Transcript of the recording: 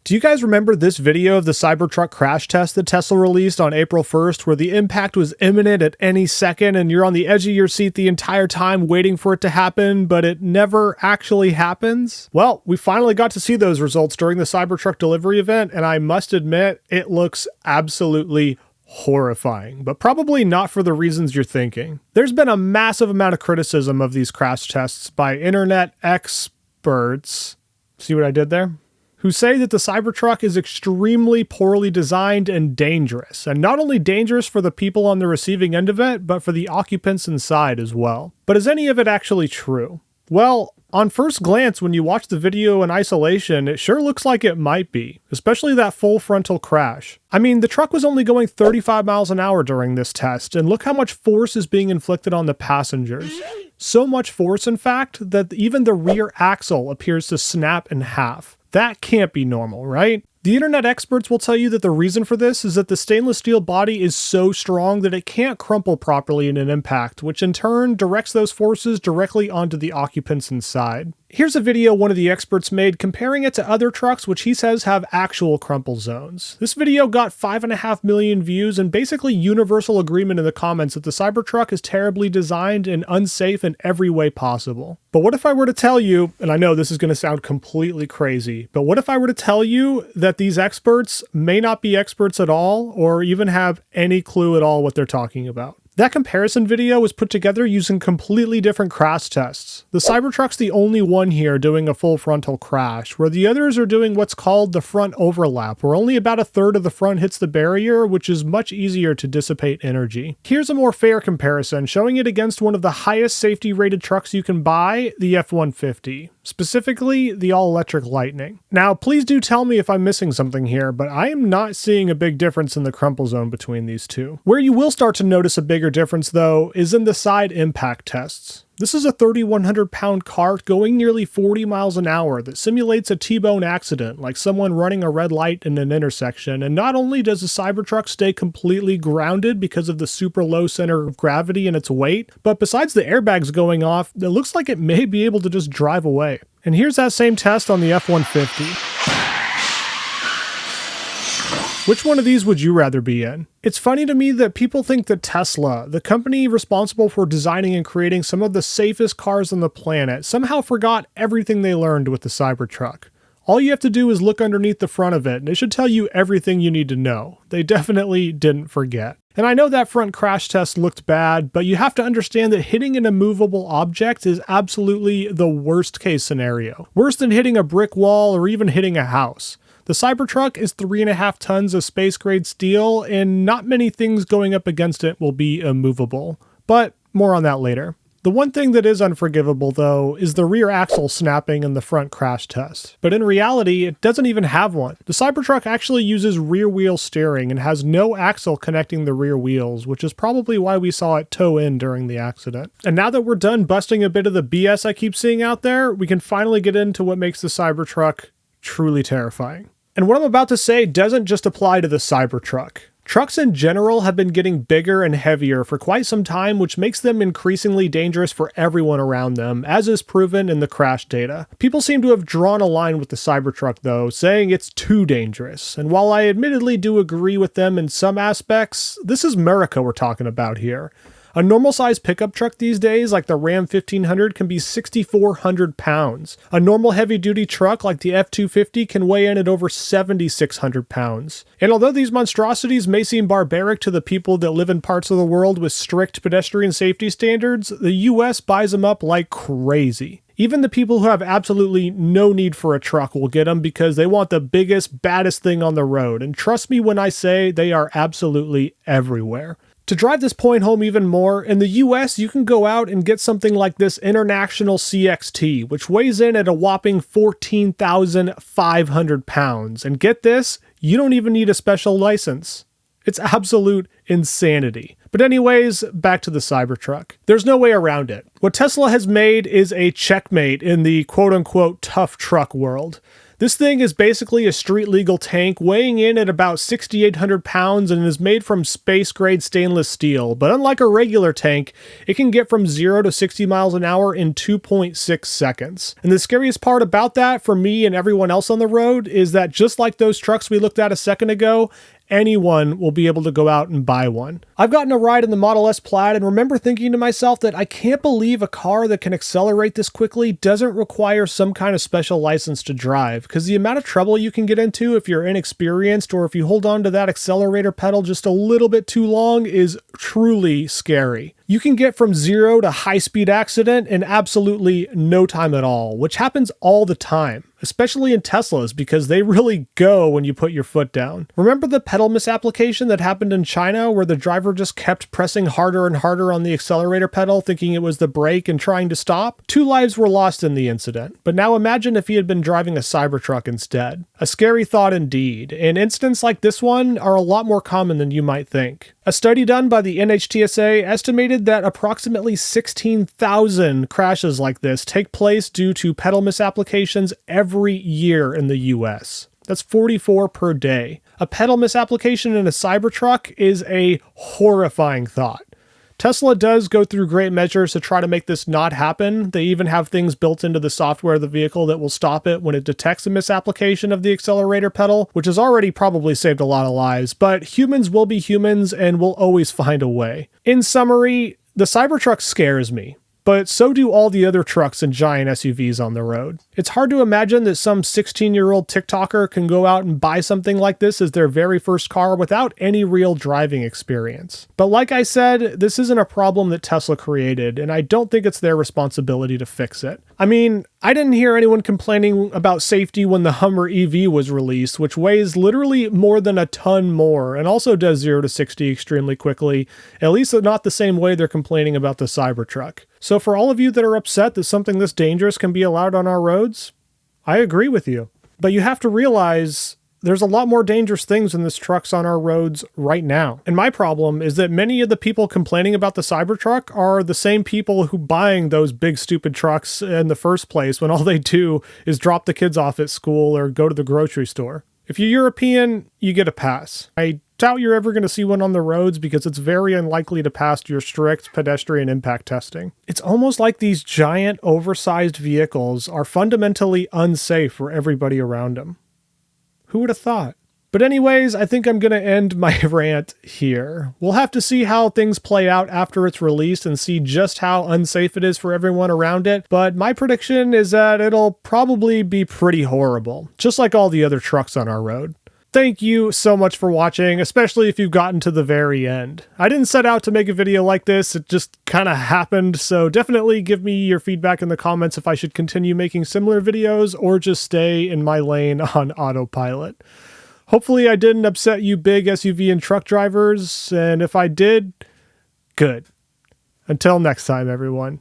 Do you guys remember this video of the Cybertruck crash test that Tesla released on April 1st, where the impact was imminent at any second and you're on the edge of your seat the entire time waiting for it to happen, but it never actually happens? Well, we finally got to see those results during the Cybertruck delivery event, and I must admit, it looks absolutely horrifying, but probably not for the reasons you're thinking. There's been a massive amount of criticism of these crash tests by internet experts. See what I did there? Who say that the Cybertruck is extremely poorly designed and dangerous. And not only dangerous for the people on the receiving end of it, but for the occupants inside as well. But is any of it actually true? Well, on first glance, when you watch the video in isolation, it sure looks like it might be, especially that full frontal crash. I mean, the truck was only going 35 miles an hour during this test, and look how much force is being inflicted on the passengers. So much force, in fact, that even the rear axle appears to snap in half. That can't be normal, right? The internet experts will tell you that the reason for this is that the stainless steel body is so strong that it can't crumple properly in an impact, which in turn directs those forces directly onto the occupants inside. Here's a video one of the experts made comparing it to other trucks which he says have actual crumple zones. This video got 5.5 million views and basically universal agreement in the comments that the Cybertruck is terribly designed and unsafe in every way possible. But what if I were to tell you, and I know this is going to sound completely crazy, but what if I were to tell you that these experts may not be experts at all or even have any clue at all what they're talking about? That comparison video was put together using completely different crash tests. The Cybertruck's the only one here doing a full frontal crash, where the others are doing what's called the front overlap, where only about a third of the front hits the barrier, which is much easier to dissipate energy. Here's a more fair comparison, showing it against one of the highest safety rated trucks you can buy, the F-150. Specifically, the all-electric Lightning. Now, please do tell me if I'm missing something here, but I am not seeing a big difference in the crumple zone between these two. Where you will start to notice a bigger difference, though, is in the side impact tests. This is a 3,100-pound cart going nearly 40 miles an hour that simulates a T-bone accident, like someone running a red light in an intersection, and not only does the Cybertruck stay completely grounded because of the super low center of gravity and its weight, but besides the airbags going off, it looks like it may be able to just drive away. And here's that same test on the F-150. Which one of these would you rather be in? It's funny to me that people think that Tesla, the company responsible for designing and creating some of the safest cars on the planet, somehow forgot everything they learned with the Cybertruck. All you have to do is look underneath the front of it, and it should tell you everything you need to know. They definitely didn't forget. And I know that front crash test looked bad, but you have to understand that hitting an immovable object is absolutely the worst case scenario. Worse than hitting a brick wall or even hitting a house. The Cybertruck is 3.5 tons of space-grade steel, and not many things going up against it will be immovable. But more on that later. The one thing that is unforgivable, though, is the rear axle snapping in the front crash test. But in reality, it doesn't even have one. The Cybertruck actually uses rear wheel steering and has no axle connecting the rear wheels, which is probably why we saw it toe in during the accident. And now that we're done busting a bit of the BS I keep seeing out there, we can finally get into what makes the Cybertruck truly terrifying. And what I'm about to say doesn't just apply to the Cybertruck. Trucks in general have been getting bigger and heavier for quite some time, which makes them increasingly dangerous for everyone around them, as is proven in the crash data. People seem to have drawn a line with the Cybertruck, though, saying it's too dangerous. And while I admittedly do agree with them in some aspects, this is America we're talking about here. A normal-sized pickup truck these days, like the Ram 1500, can be 6,400 pounds. A normal heavy-duty truck like the F-250 can weigh in at over 7,600 pounds. And although these monstrosities may seem barbaric to the people that live in parts of the world with strict pedestrian safety standards, the US buys them up like crazy. Even the people who have absolutely no need for a truck will get them because they want the biggest, baddest thing on the road. And trust me when I say they are absolutely everywhere. To drive this point home even more, in the US you can go out and get something like this International CXT, which weighs in at a whopping 14,500 pounds. And get this, you don't even need a special license. It's absolute insanity. But anyways, back to the Cybertruck. There's no way around it. What Tesla has made is a checkmate in the quote-unquote tough truck world. This thing is basically a street-legal tank weighing in at about 6,800 pounds and is made from space-grade stainless steel, but unlike a regular tank, it can get from 0 to 60 miles an hour in 2.6 seconds. And the scariest part about that for me and everyone else on the road is that just like those trucks we looked at a second ago, anyone will be able to go out and buy one. I've gotten a ride in the Model S Plaid and remember thinking to myself that I can't believe a car that can accelerate this quickly doesn't require some kind of special license to drive, because the amount of trouble you can get into if you're inexperienced or if you hold on to that accelerator pedal just a little bit too long is truly scary. You can get from 0 to high-speed accident in absolutely no time at all, which happens all the time, especially in Teslas because they really go when you put your foot down. Remember the pedal misapplication that happened in China where the driver just kept pressing harder and harder on the accelerator pedal thinking it was the brake and trying to stop? 2 lives were lost in the incident. But now imagine if he had been driving a Cybertruck instead. A scary thought indeed, and incidents like this one are a lot more common than you might think. A study done by the NHTSA estimated that approximately 16,000 crashes like this take place due to pedal misapplications every year in the US. That's 44 per day. A pedal misapplication in a Cybertruck is a horrifying thought. Tesla does go through great measures to try to make this not happen. They even have things built into the software of the vehicle that will stop it when it detects a misapplication of the accelerator pedal, which has already probably saved a lot of lives, but humans will be humans and will always find a way. In summary, the Cybertruck scares me, but so do all the other trucks and giant SUVs on the road. It's hard to imagine that some 16-year-old TikToker can go out and buy something like this as their very first car without any real driving experience. But like I said, this isn't a problem that Tesla created, and I don't think it's their responsibility to fix it. I mean, I didn't hear anyone complaining about safety when the Hummer EV was released, which weighs literally more than a ton more and also does 0 to 60 extremely quickly, at least not the same way they're complaining about the Cybertruck. So for all of you that are upset that something this dangerous can be allowed on our roads, I agree with you. But you have to realize there's a lot more dangerous things than this trucks on our roads right now. And my problem is that many of the people complaining about the Cybertruck are the same people who buying those big stupid trucks in the first place when all they do is drop the kids off at school or go to the grocery store. If you're European, you get a pass. I doubt you're ever going to see one on the roads because it's very unlikely to pass your strict pedestrian impact testing. It's almost like these giant oversized vehicles are fundamentally unsafe for everybody around them. Who would have thought? But anyways, I think I'm going to end my rant here. We'll have to see how things play out after it's released and see just how unsafe it is for everyone around it. But my prediction is that it'll probably be pretty horrible, just like all the other trucks on our road. Thank you so much for watching, especially if you've gotten to the very end. I didn't set out to make a video like this, it just kind of happened, so definitely give me your feedback in the comments if I should continue making similar videos or just stay in my lane on autopilot. Hopefully I didn't upset you big SUV and truck drivers, and if I did, good. Until next time, everyone.